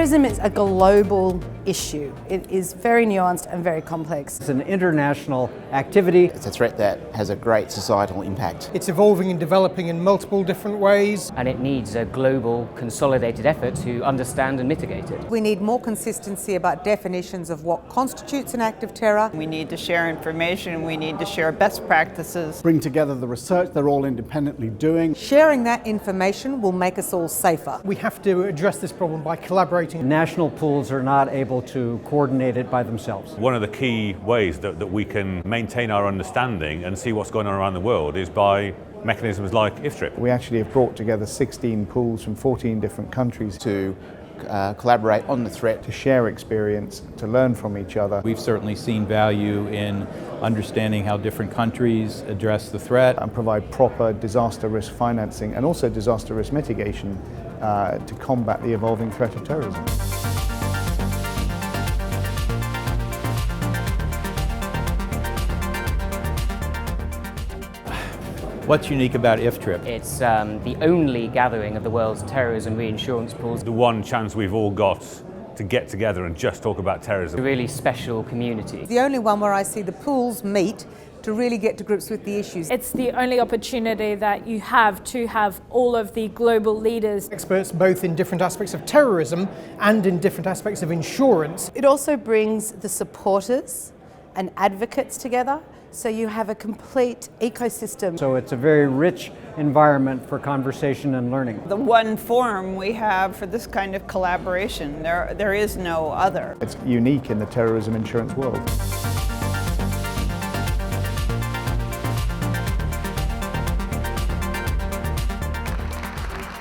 Terrorism is a global issue. It is very nuanced and very complex. It's an international activity. It's a threat that has a great societal impact. It's evolving and developing in multiple different ways. And it needs a global, consolidated effort to understand and mitigate it. We need more consistency about definitions of what constitutes an act of terror. We need to share information, we need to share best practices. Bring together the research they're all independently doing. Sharing that information will make us all safer. We have to address this problem by collaborating. National pools are not able to coordinate it by themselves. One of the key ways that we can maintain our understanding and see what's going on around the world is by mechanisms like IFTRIP. We actually have brought together 16 pools from 14 different countries To collaborate on the threat. to share experience, to learn from each other. We've certainly seen value in understanding how different countries address the threat. And provide proper disaster risk financing and also disaster risk mitigation to combat the evolving threat of terrorism. What's unique about IFTRIP? It's the only gathering of the world's terrorism reinsurance pools. The one chance we've all got to get together and just talk about terrorism. A really special community. The only one where I see the pools meet to really get to grips with the issues. It's the only opportunity that you have to have all of the global leaders. Experts both in different aspects of terrorism and in different aspects of insurance. It also brings the supporters and advocates together, so you have a complete ecosystem. So it's a very rich environment for conversation and learning. The one forum we have for this kind of collaboration, there is no other. It's unique in the terrorism insurance world.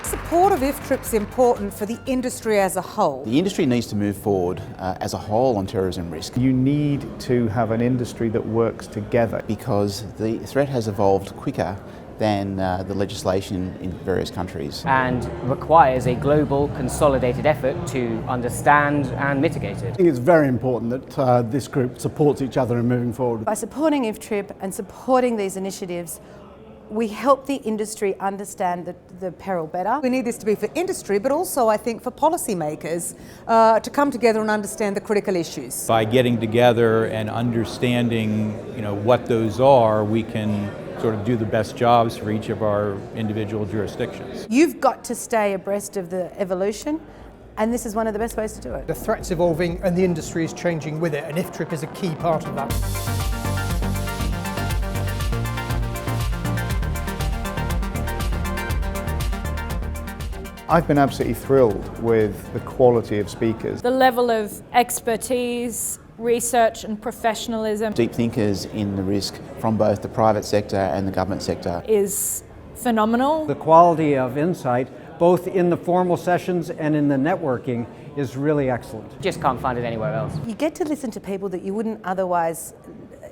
Support of IFTRIP is important for the industry as a whole. The industry needs to move forward as a whole on terrorism risk You need to have an industry that works together. because the threat has evolved quicker than the legislation in various countries. And requires a global, consolidated effort to understand and mitigate it. I think it's very important that this group supports each other in moving forward. By supporting IFTRIP and supporting these initiatives, we help the industry understand the peril better. We need this to be for industry, but also I think for policymakers to come together and understand the critical issues. By getting together and understanding, what those are, we can sort of do the best jobs for each of our individual jurisdictions. You've got to stay abreast of the evolution, and this is one of the best ways to do it. The threat's evolving and the industry is changing with it, and IFTRIP is a key part of that. I've been absolutely thrilled with the quality of speakers. The level of expertise, research and professionalism Deep thinkers in the risk from both the private sector and the government sector. is phenomenal. The quality of insight, both in the formal sessions and in the networking, is really excellent. Just can't find it anywhere else. You get to listen to people that you wouldn't otherwise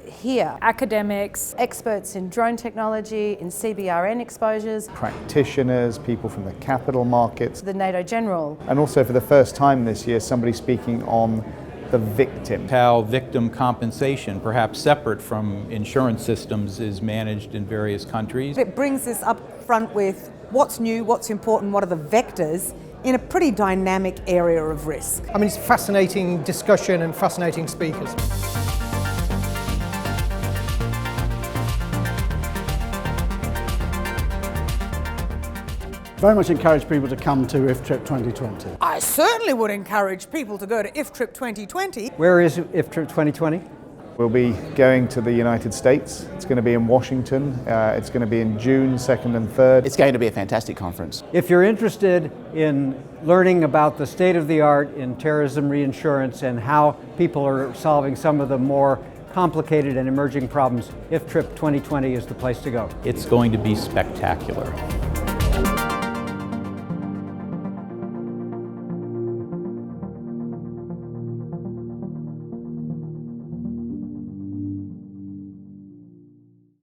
hear. Academics, Experts in drone technology, in CBRN exposures, Practitioners, people from the capital markets, the NATO General. and also for the first time this year, somebody speaking on the victim. How victim compensation, perhaps separate from insurance systems, is managed in various countries. It brings us up front with what's new, what's important, what are the vectors in a pretty dynamic area of risk. I mean, it's a fascinating discussion and fascinating speakers. Very much encourage people to come to IFTRIP 2020. I certainly would encourage people to go to IFTRIP 2020. Where is IFTRIP 2020? We'll be going to the United States. It's going to be in Washington. It's going to be in June 2nd and 3rd. It's going to be a fantastic conference. If you're interested in learning about the state of the art in terrorism reinsurance and how people are solving some of the more complicated and emerging problems, IFTRIP 2020 is the place to go. It's going to be spectacular.